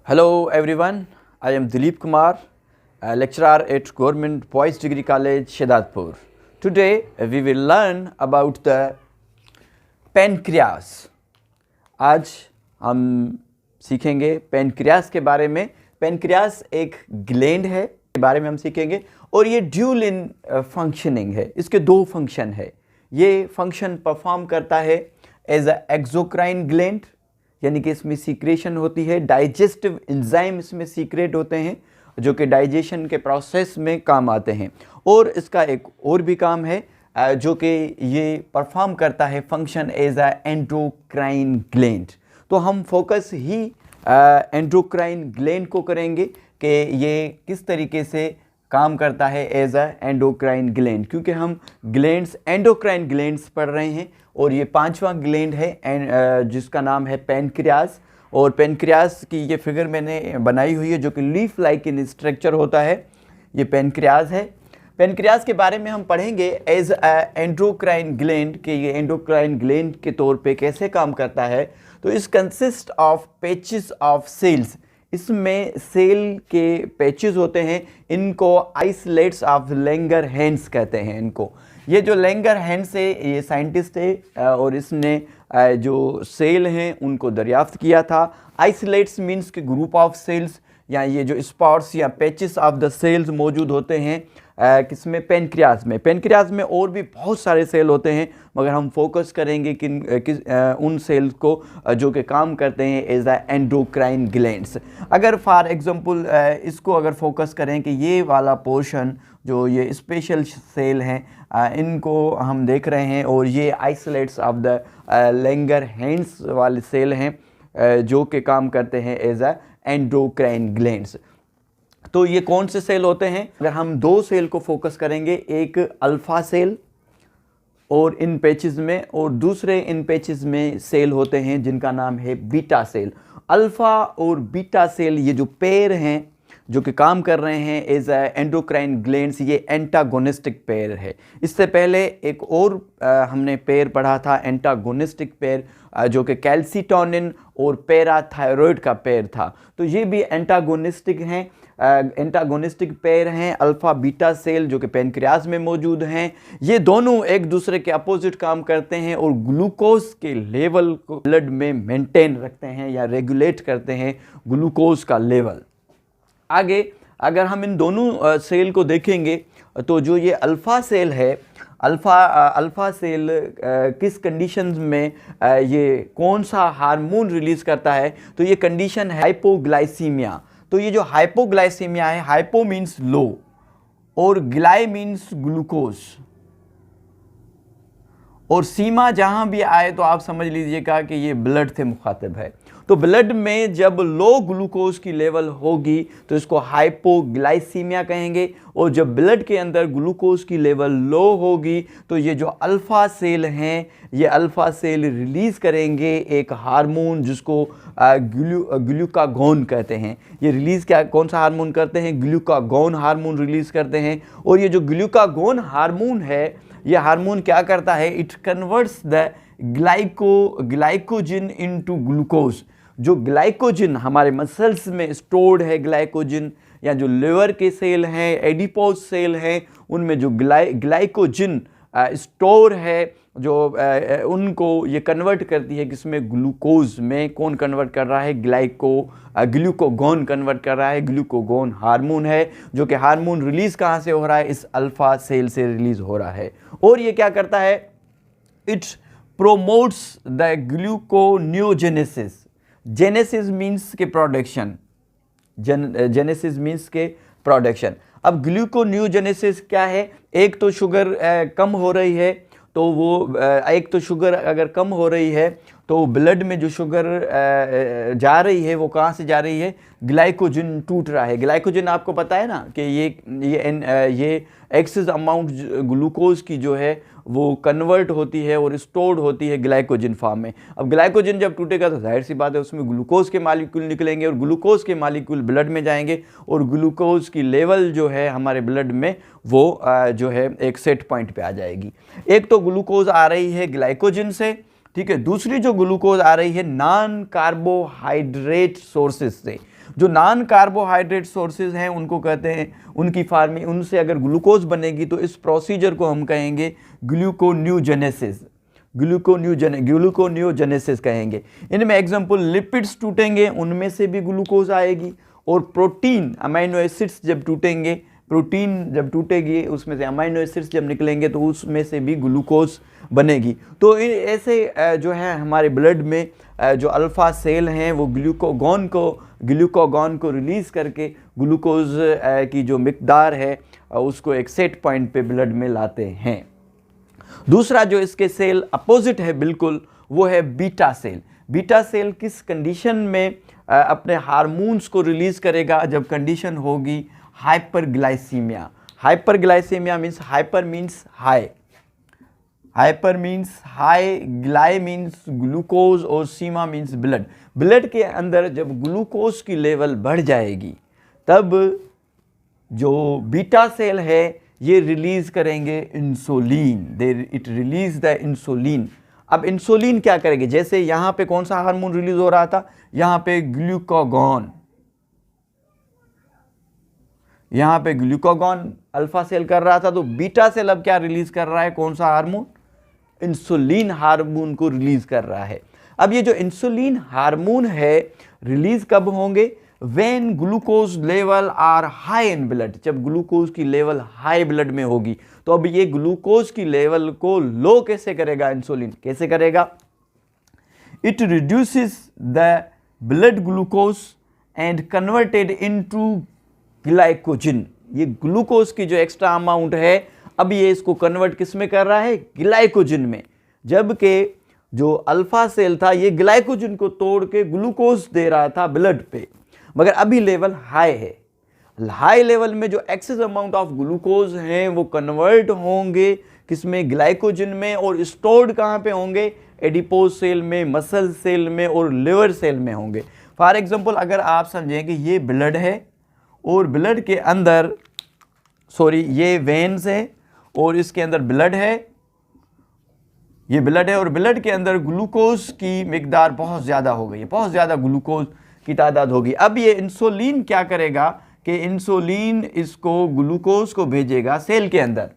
Hello everyone, I am Dilip Kumar, a lecturer at Government Boys Degree College, Shahidadpur. Today we will learn about the pancreas. आज हम सीखेंगे pancreas के बारे में। Pancreas एक gland है के बारे में हम सीखेंगे और ये ड्यूल इन फंक्शनिंग है। इसके दो फंक्शन है। ये फंक्शन परफॉर्म करता है एज अ एक्सोक्राइन ग्लैंड, यानी कि इसमें सीक्रेशन होती है। डाइजेस्टिव एंजाइम इसमें सीक्रेट होते हैं जो कि डाइजेशन के प्रोसेस में काम आते हैं। और इसका एक और भी काम है जो कि ये परफॉर्म करता है function as a endocrine gland. तो हम फोकस ही एंडोक्राइन ग्लैंड को करेंगे कि ये किस तरीके से काम करता है एज अ एंडोक्राइन ग्लैंड, क्योंकि हम ग्लैंड्स एंडोक्राइन ग्लैंड्स पढ़ रहे हैं और ये पांचवा ग्लैंड है जिसका नाम है पेनक्रियास। और पेनक्रियास की ये फिगर मैंने बनाई हुई है जो कि लीफ लाइक इन स्ट्रक्चर होता है। ये पेनक्रियास है। पेनक्रियास के बारे में हम पढ़ेंगे एज एंडोक्राइन ग्लैंड कि ये एंडोक्राइन ग्लैंड के तौर पे कैसे काम करता है। तो इस consist of patches of cells, इसमें सेल के पैचेस होते हैं। इनको आइसोलेट्स ऑफ लैंगरहैंस कहते हैं इनको। ये जो लैंगरहैंस है ये साइंटिस्ट है और इसने जो सेल हैं उनको दरियाफ्त किया था। आइसोलेट्स मीन्स के ग्रुप ऑफ सेल्स, या ये जो स्पॉट्स या पैचेस ऑफ द सेल्स मौजूद होते हैं किसमें, पेनक्रियास में। पेनक्रियास में और भी बहुत सारे सेल होते हैं मगर हम फोकस करेंगे उन सेल्स को जो कि काम करते हैं एज अ एंडोक्राइन ग्लैंड्स। अगर फॉर एग्जांपल इसको अगर फोकस करें कि ये वाला पोर्शन जो ये स्पेशल सेल हैं इनको हम देख रहे हैं और ये आइसोलेट्स ऑफ द लैंगरहैंस वाले सेल हैं जो कि काम करते हैं एज अ एंडोक्राइन ग्लैंड्स। तो ये कौन से सेल होते हैं? अगर हम दो सेल को फोकस करेंगे, एक अल्फा सेल और इन पैचेस में, और दूसरे इन पैचेस में सेल होते हैं जिनका नाम है बीटा सेल। अल्फा और बीटा सेल ये जो पेयर हैं जो कि काम कर रहे हैं एज एंडोक्राइन ग्लैंड्स, ये एंटागोनिस्टिक पेयर है। इससे पहले एक और हमने पेयर पढ़ा था एंटागोनिस्टिक पेयर जो कि कैल्सिटोनिन और पैराथायरॉयड का पेयर था। तो ये भी एंटागोनिस्टिक हैं, एंटागोनिस्टिक पेयर हैं अल्फा बीटा सेल जो कि पेनक्रियास में मौजूद हैं। ये दोनों एक दूसरे के अपोजिट काम करते हैं और ग्लूकोज के लेवल को ब्लड में मेंटेन रखते हैं या रेगुलेट करते हैं ग्लूकोज का लेवल। आगे अगर हम इन दोनों सेल को देखेंगे तो जो ये अल्फ़ा सेल है, अल्फ़ा सेल किस कंडीशंस में ये कौन सा हार्मोन रिलीज़ करता है? तो ये कंडीशन है हाइपोग्लाइसीमिया। तो ये जो हाइपोग्लाइसीमिया है, हाइपो मीन्स लो और ग्लाई मीन्स ग्लूकोज, और सीमा जहां भी आए तो आप समझ लीजिएगा कि ये ब्लड से मुखातिब है। तो ब्लड में जब लो ग्लूकोज की लेवल होगी तो इसको हाइपोग्लाइसीमिया कहेंगे, और जब ब्लड के अंदर ग्लूकोज की लेवल लो होगी तो ये जो अल्फ़ा सेल हैं ये अल्फ़ा सेल रिलीज़ करेंगे एक हार्मोन जिसको ग्लूकागोन कहते हैं। ये रिलीज़ कौन सा हार्मोन करते हैं? ग्लूकागोन हार्मोन रिलीज़ करते हैं। और ये जो ग्लूकागोन हार्मोन है ये हार्मोन क्या करता है? It converts the glycogen into glucose. जो ग्लाइकोजन हमारे मसल्स में स्टोर्ड है, ग्लाइकोजन, या जो लिवर के सेल हैं, एडिपोज सेल हैं, उनमें जो ग्लाइकोजन स्टोर है जो उनको ये कन्वर्ट करती है किसमें? ग्लूकोज में। कौन कन्वर्ट कर रहा है? ग्लूकागोन कन्वर्ट कर रहा है। ग्लूकागोन हार्मोन है जो कि हार्मोन रिलीज़ कहाँ से हो रहा है? इस अल्फ़ा सेल से रिलीज़ हो रहा है। और ये क्या करता है? It promotes the gluconeogenesis. Genesis means के प्रोडक्शन, जेनेसिस मीन्स के प्रोडक्शन। अब ग्लूकोनियोजेनेसिस क्या है? एक तो शुगर कम हो रही है, तो वो एक तो शुगर अगर कम हो रही है तो ब्लड में जो शुगर जा रही है वो कहाँ से जा रही है? ग्लाइकोजन टूट रहा है। ग्लाइकोजन आपको पता है ना कि ये एक्सेस अमाउंट ग्लूकोज की जो है वो कन्वर्ट होती है और स्टोर्ड होती है ग्लाइकोजन फॉर्म में। अब ग्लाइकोजन जब टूटेगा तो जाहिर सी बात है उसमें ग्लूकोज के मालिक्यूल निकलेंगे और ग्लूकोज के मालिक्यूल ब्लड में जाएंगे और ग्लूकोज की लेवल जो है हमारे ब्लड में वो जो है एक सेट पॉइंट पे आ जाएगी। एक तो ग्लूकोज आ रही है ग्लाइकोजन से, ठीक है। दूसरी जो ग्लूकोज आ रही है नॉन कार्बोहाइड्रेट सोर्सेज से। जो नॉन कार्बोहाइड्रेट सोर्सेज हैं उनको कहते हैं, उनकी फार्मिंग, उनसे अगर ग्लूकोज बनेगी तो इस प्रोसीजर को हम कहेंगे ग्लूकोन्यूजेनेसिस, ग्लूकोन्यूजेनेसिस कहेंगे। इनमें एग्जांपल लिपिड्स टूटेंगे उनमें से भी ग्लूकोज आएगी, और प्रोटीन अमाइनो एसिड्स जब टूटेंगे, प्रोटीन जब टूटेगी उसमें से अमाइनो एसिड्स जब निकलेंगे तो उसमें से भी ग्लूकोज बनेगी। तो ऐसे जो है हमारे ब्लड में जो अल्फ़ा सेल हैं वो ग्लूकागॉन को रिलीज़ करके ग्लूकोज की जो मिकदार है उसको एक सेट पॉइंट पे ब्लड में लाते हैं। दूसरा जो इसके सेल अपोजिट है बिल्कुल, वो है बीटा सेल। बीटा सेल किस कंडीशन में अपने हार्मोन्स को रिलीज़ करेगा? जब कंडीशन होगी hyperglycaemia. Hyperglycaemia means hyper means high, hyper means high, ग्लाई मीन्स ग्लूकोज और सीमा मीन्स ब्लड। ब्लड के अंदर जब ग्लूकोज की लेवल बढ़ जाएगी तब जो बीटा सेल है ये रिलीज करेंगे insulin, it release the insulin. अब इंसुलिन क्या करेंगे? जैसे यहाँ पे कौन सा हार्मोन रिलीज हो रहा था? यहाँ पे ग्लूकागॉन, यहाँ पे ग्लूकागॉन अल्फा सेल कर रहा था, तो बीटा सेल अब क्या रिलीज कर रहा है? कौन सा हार्मोन? इंसुलिन हार्मोन को रिलीज कर रहा है। अब ये जो इंसुलिन हार्मोन है रिलीज कब होंगे? When glucose level are high in blood. जब ग्लूकोज की लेवल हाई ब्लड में होगी तो अब ये ग्लूकोज की लेवल को लो कैसे करेगा? इंसुलिन कैसे करेगा? It reduces the blood glucose and converted into glycogen. ये ग्लूकोज की जो एक्स्ट्रा अमाउंट है अब ये इसको कन्वर्ट किस में कर रहा है? ग्लाइकोजन में। जबकि जो अल्फा सेल था ये ग्लाइकोजन को तोड़ के ग्लूकोज दे रहा था ब्लड पे, मगर अभी लेवल हाई है। हाई लेवल में जो एक्सेस अमाउंट ऑफ ग्लूकोज हैं वो कन्वर्ट होंगे किसमें? ग्लाइकोजन में। और स्टोर्ड कहाँ पे होंगे? एडिपोज सेल में, मसल सेल में और लिवर सेल में होंगे। फॉर एग्जांपल अगर आप समझें कि ये ब्लड है और ब्लड के अंदर ये वेन्स है और इसके अंदर ब्लड है, ये ब्लड है और ब्लड के अंदर ग्लूकोज की मिकदार बहुत ज़्यादा हो गई है, बहुत ज़्यादा ग्लूकोज की तादाद होगी। अब ये इंसुलिन क्या करेगा कि इंसुलिन इसको ग्लूकोज को भेजेगा सेल के अंदर।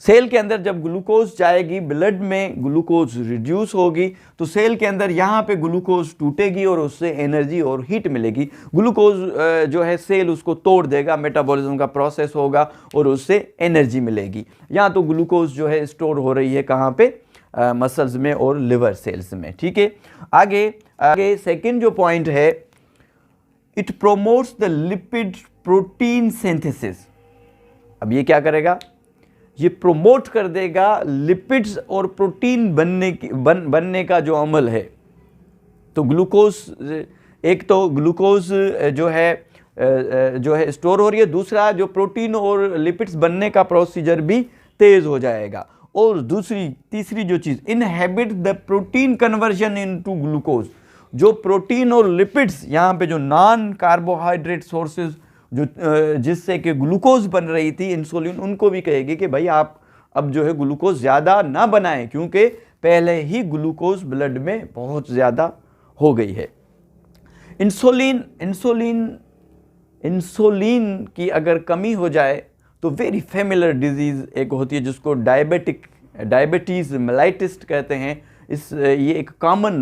सेल के अंदर जब ग्लूकोज जाएगी, ब्लड में ग्लूकोज रिड्यूस होगी तो सेल के अंदर यहाँ पे ग्लूकोज टूटेगी और उससे एनर्जी और हीट मिलेगी। ग्लूकोज जो है सेल उसको तोड़ देगा, मेटाबॉलिज्म का प्रोसेस होगा और उससे एनर्जी मिलेगी। यहाँ तो ग्लूकोज जो है स्टोर हो रही है कहाँ पे? मसल्स में और लिवर सेल्स में। ठीक है, आगे सेकेंड जो पॉइंट है, it promotes the lipid protein synthesis. अब ये क्या करेगा? ये प्रोमोट कर देगा लिपिड्स और प्रोटीन बनने का जो अमल है। तो ग्लूकोज, एक तो ग्लूकोज जो है स्टोर हो रही है, दूसरा जो प्रोटीन और लिपिड्स बनने का प्रोसीजर भी तेज हो जाएगा। और तीसरी जो चीज़, inhibit the protein conversion into glucose. जो प्रोटीन और लिपिड्स यहाँ पे जो नॉन कार्बोहाइड्रेट सोर्सेज जो जिससे कि ग्लूकोज बन रही थी इंसुलिन, उनको भी कहेगी कि भाई आप अब जो है ग्लूकोज ज़्यादा ना बनाएं क्योंकि पहले ही ग्लूकोज ब्लड में बहुत ज़्यादा हो गई है। इंसुलिन की अगर कमी हो जाए तो वेरी फेमिलर डिजीज़ एक होती है जिसको डायबिटीज़ मेलाइटिस कहते हैं। ये एक कॉमन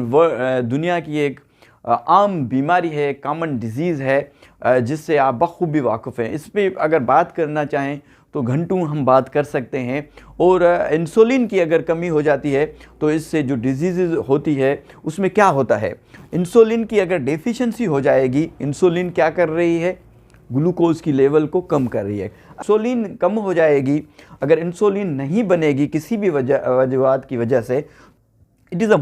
दुनिया की एक आम बीमारी है, कॉमन डिजीज़ है जिससे आप बखूबी वाकिफ़ हैं। इस पर अगर बात करना चाहें तो घंटों हम बात कर सकते हैं। और इंसुलिन की अगर कमी हो जाती है तो इससे जो डिजीज़ होती है उसमें क्या होता है? इंसुलिन की अगर डेफिशिएंसी हो जाएगी, इंसुलिन क्या कर रही है? ग्लूकोज की लेवल को कम कर रही है। इंसुलिन कम हो जाएगी, अगर इंसुलिन नहीं बनेगी किसी भी वजूहात की वजह से, it is a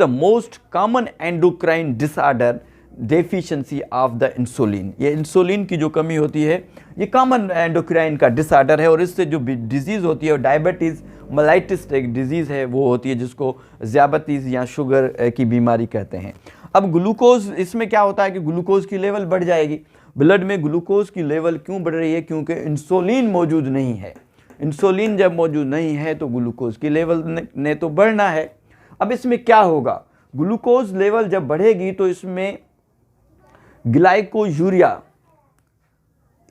most common endocrine disorder deficiency of the insulin. ये इंसुलिन की जो कमी होती है ये कॉमन एंडोक्राइन का डिसऑर्डर है। और इससे जो डिजीज़ होती है, डायबिटीज़ मेलाइटिस एक डिजीज़ है वो होती है जिसको ज़ियाबतीज़ या शुगर की बीमारी कहते हैं। अब ग्लूकोज, इसमें क्या होता है कि ग्लूकोज की लेवल बढ़ जाएगी। ब्लड में ग्लूकोज की लेवल क्यों बढ़ रही है? क्योंकि इंसुलिन मौजूद नहीं है। इंसुलिन जब मौजूद नहीं है तो ग्लूकोज की लेवल ने तो बढ़ना है। अब इसमें क्या होगा, ग्लूकोज लेवल जब बढ़ेगी तो इसमें ग्लाइकोयूरिया,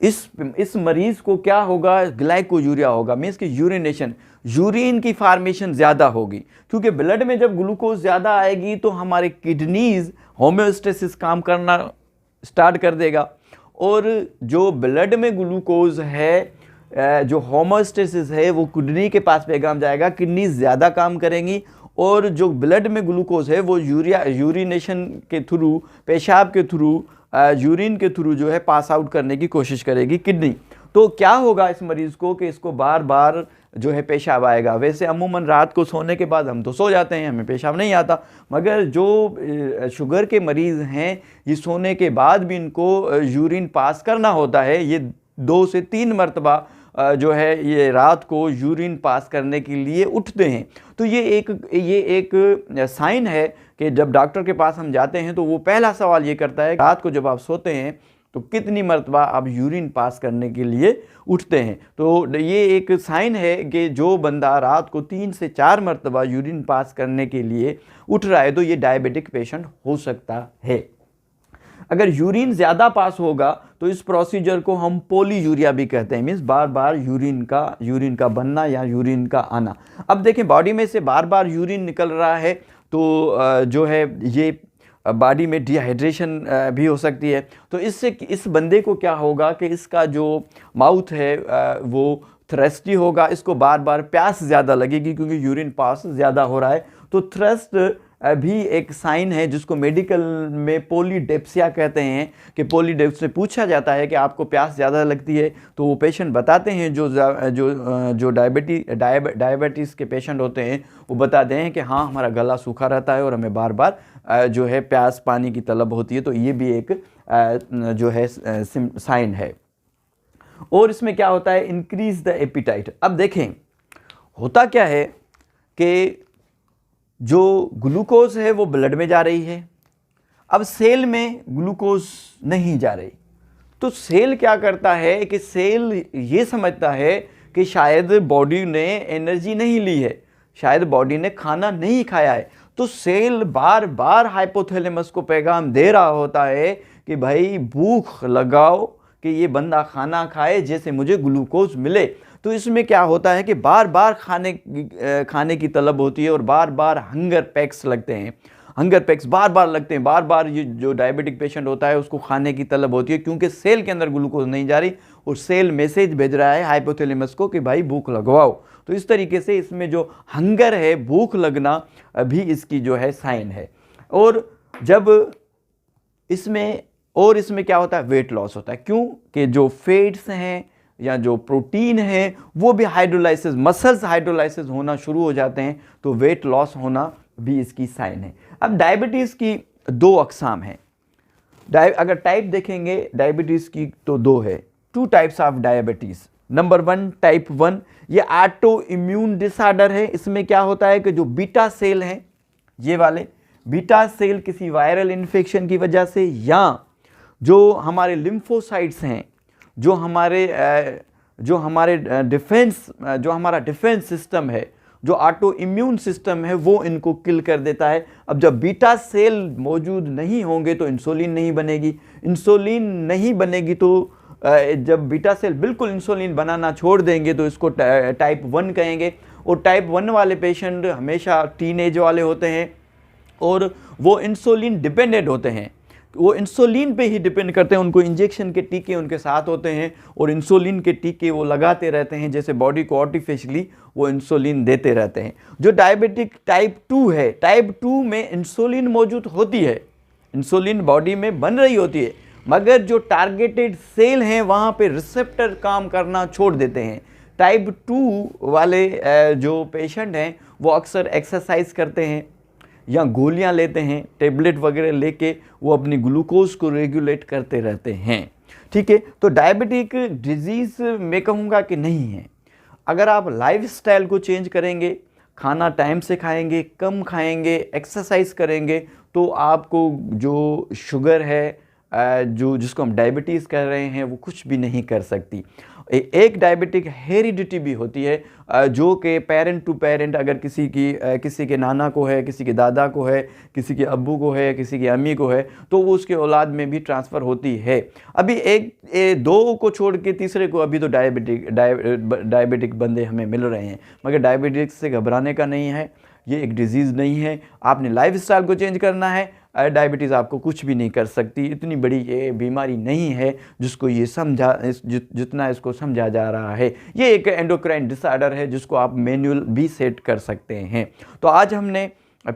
इस मरीज को क्या होगा, ग्लाइकोयूरिया होगा, मीन्स कि यूरिनेशन, यूरिन की फार्मेशन ज़्यादा होगी, क्योंकि ब्लड में जब ग्लूकोज ज़्यादा आएगी तो हमारे किडनीज होम्योस्टेसिस काम करना स्टार्ट कर देगा, और जो ब्लड में ग्लूकोज है, जो होम्योस्टेसिस है, वो किडनी के पास पैगाम जाएगा, किडनी ज़्यादा काम करेंगी, और जो ब्लड में ग्लूकोज है वो यूरिनेशन के थ्रू, पेशाब के थ्रू, यूरिन के थ्रू जो है पास आउट करने की कोशिश करेगी किडनी। तो क्या होगा इस मरीज़ को कि इसको बार बार जो है पेशाब आएगा। वैसे अमूमन रात को सोने के बाद हम तो सो जाते हैं, हमें पेशाब नहीं आता, मगर जो शुगर के मरीज़ हैं ये सोने के बाद भी इनको यूरिन पास करना होता है। ये 2 से 3 मरतबा जो है ये रात को यूरिन पास करने के लिए उठते हैं। तो ये एक साइन है कि जब डॉक्टर के पास हम जाते हैं तो वो पहला सवाल ये करता है, रात को जब आप सोते हैं तो कितनी मरतबा आप यूरिन पास करने के लिए उठते हैं। तो ये एक साइन है कि जो बंदा रात को 3 से 4 मरतबा यूरिन पास करने के लिए उठ रहा है तो ये डायबिटिक पेशेंट हो सकता है। अगर यूरिन ज़्यादा पास होगा तो इस प्रोसीजर को हम पॉलीयूरिया भी कहते हैं, मीन्स बार बार यूरिन का बनना या यूरिन का आना। अब देखें, बॉडी में से बार बार यूरिन निकल रहा है तो जो है ये बॉडी में डिहाइड्रेशन भी हो सकती है। तो इससे इस बंदे को क्या होगा कि इसका जो माउथ है वो थ्रस्टी होगा, इसको बार बार प्यास ज़्यादा लगेगी क्योंकि यूरिन पास ज़्यादा हो रहा है। तो थ्रस्ट भी एक साइन है जिसको मेडिकल में पॉलीडेप्सिया कहते हैं, कि पॉलीडेप्स से पूछा जाता है कि आपको प्यास ज़्यादा लगती है, तो वो पेशेंट बताते हैं, जो डायबिटीज़ के पेशेंट होते हैं वो बताते हैं कि हाँ हमारा गला सूखा रहता है और हमें बार बार जो है प्यास पानी की तलब होती है। तो ये भी एक जो है साइन है। और इसमें क्या होता है, इंक्रीज द एपिटाइट। अब देखें होता क्या है कि जो ग्लूकोज है वो ब्लड में जा रही है, अब सेल में ग्लूकोज नहीं जा रही, तो सेल क्या करता है कि सेल ये समझता है कि शायद बॉडी ने एनर्जी नहीं ली है, शायद बॉडी ने खाना नहीं खाया है। तो सेल बार बार हाइपोथैलेमस को पैगाम दे रहा होता है कि भाई भूख लगाओ, कि ये बंदा खाना खाए जैसे मुझे ग्लूकोज मिले। तो इसमें क्या होता है कि बार बार खाने की तलब होती है और बार बार हंगर पैक्स लगते हैं, हंगर पैक्स बार बार लगते हैं, बार बार ये जो डायबिटिक पेशेंट होता है उसको खाने की तलब होती है, क्योंकि सेल के अंदर ग्लूकोज नहीं जा रही और सेल मैसेज भेज रहा है हाइपोथैलेमस को कि भाई भूख लगवाओ। तो इस तरीके से इसमें जो हंगर है, भूख लगना भी इसकी जो है साइन है। और जब इसमें क्या होता है, वेट लॉस होता है, क्यों कि जो फैट्स हैं या जो प्रोटीन है वो भी हाइड्रोलाइसिस, मसल्स हाइड्रोलाइसिस होना शुरू हो जाते हैं, तो वेट लॉस होना भी इसकी साइन है। अब डायबिटीज़ की 2 अक़साम हैं। अगर टाइप देखेंगे डायबिटीज़ की तो 2 है, 2 types of diabetes. Number 1 type 1, ये ऑटो इम्यून डिसऑर्डर है। इसमें क्या होता है कि जो बीटा सेल हैं, ये वाले बीटा सेल किसी वायरल इन्फेक्शन की वजह से, या जो हमारे लिम्फोसाइट्स हैं, जो हमारा डिफेंस सिस्टम है, जो ऑटो इम्यून सिस्टम है, वो इनको किल कर देता है। अब जब बीटा सेल मौजूद नहीं होंगे तो इंसुलिन नहीं बनेगी, इंसुलिन नहीं बनेगी तो जब बीटा सेल बिल्कुल इंसुलिन बनाना छोड़ देंगे तो इसको टाइप 1 कहेंगे। और टाइप 1 वाले पेशेंट हमेशा टीनेज वाले होते हैं और वो इंसुलिन डिपेंडेंट होते हैं, वो इंसुलिन पे ही डिपेंड करते हैं, उनको इंजेक्शन के टीके उनके साथ होते हैं और इंसुलिन के टीके वो लगाते रहते हैं, जैसे बॉडी को आर्टिफिशियली वो इंसुलिन देते रहते हैं। जो डायबिटिक टाइप 2 है, टाइप 2 में इंसुलिन मौजूद होती है, इंसुलिन बॉडी में बन रही होती है, मगर जो टारगेटेड सेल हैं वहाँ पे रिसेप्टर काम करना छोड़ देते हैं। टाइप 2 वाले जो पेशेंट हैं वो अक्सर एक्सरसाइज करते हैं या गोलियां लेते हैं, टेबलेट वगैरह लेके वो अपनी ग्लूकोज को रेगुलेट करते रहते हैं। ठीक है, तो डायबिटिक डिजीज़ मैं कहूँगा कि नहीं है। अगर आप लाइफस्टाइल को चेंज करेंगे, खाना टाइम से खाएंगे, कम खाएंगे, एक्सरसाइज करेंगे, तो आपको जो शुगर है, जिसको हम डायबिटीज़ कर रहे हैं, वो कुछ भी नहीं कर सकती। एक डायबिटिक हेरिडिटी भी होती है, जो कि पेरेंट टू पेरेंट, अगर किसी के नाना को है, किसी के दादा को है, किसी के अब्बू को है, किसी की अम्मी को है, तो वो उसके औलाद में भी ट्रांसफ़र होती है। अभी दो को छोड़ के तीसरे को अभी तो डायबिटिक बंदे हमें मिल रहे हैं, मगर डायबिटिक्स से घबराने का नहीं है। ये एक डिजीज़ नहीं है, आपने लाइफस्टाइल को चेंज करना है। डायबिटीज़ आपको कुछ भी नहीं कर सकती, इतनी बड़ी ये बीमारी नहीं है जिसको ये जितना इसको समझा जा रहा है। ये एक एंडोक्राइन डिसऑर्डर है जिसको आप मैनुअल भी सेट कर सकते हैं। तो आज हमने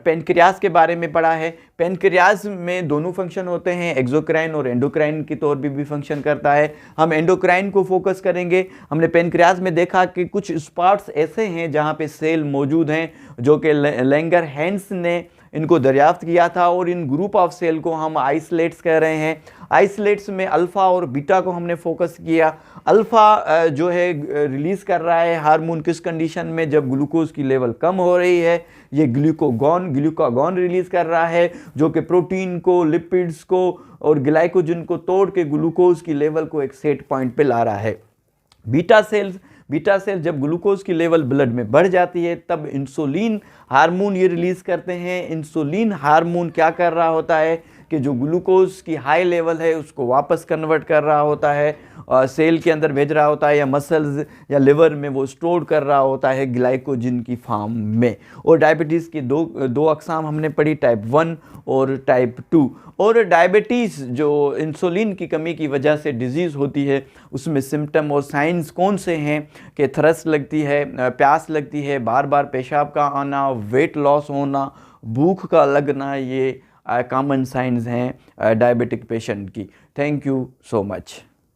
पेनक्रियास के बारे में पढ़ा है। पेनक्रियास में दोनों फंक्शन होते हैं, एक्सोक्राइन और एंडोक्राइन के तौर पे भी फंक्शन करता है। हम एंडोक्राइन को फोकस करेंगे। हमने पेनक्रियास में देखा कि कुछ स्पॉट्स ऐसे हैं जहाँ पे सेल मौजूद हैं, जो कि लैंगर हैंस ने इनको दरियाफ्त किया था, और इन ग्रुप ऑफ सेल को हम आइसोलेट्स कह रहे हैं। आइसोलेट्स में अल्फ़ा और बीटा को हमने फोकस किया। अल्फ़ा जो है रिलीज़ कर रहा है हार्मोन किस कंडीशन में, जब ग्लूकोज की लेवल कम हो रही है। ये ग्लूकागॉन रिलीज़ कर रहा है, जो कि प्रोटीन को, लिपिड्स को और ग्लाइकोजन को तोड़ के ग्लूकोज की लेवल को एक सेट पॉइंट पे ला रहा है। बीटा सेल जब ग्लूकोज की लेवल ब्लड में बढ़ जाती है, तब इंसुलिन हार्मोन ये रिलीज़ करते हैं। इंसुलिन हार्मोन क्या कर रहा होता है कि जो ग्लूकोज की हाई लेवल है उसको वापस कन्वर्ट कर रहा होता है, सेल के अंदर भेज रहा होता है, या मसल्स या लिवर में वो स्टोर कर रहा होता है ग्लाइकोजन की फॉर्म में। और डायबिटीज़ की दो अकसाम हमने पढ़ी, टाइप 1 और टाइप 2। और डायबिटीज़ जो इंसुलिन की कमी की वजह से डिजीज़ होती है, उसमें सिम्टम और साइंस कौन से हैं कि थ्रस्ट लगती है, प्यास लगती है, बार बार पेशाब का आना, वेट लॉस होना, भूख का लगना, ये कॉमन साइंस हैं डायबिटिक पेशेंट की। Thank you so much.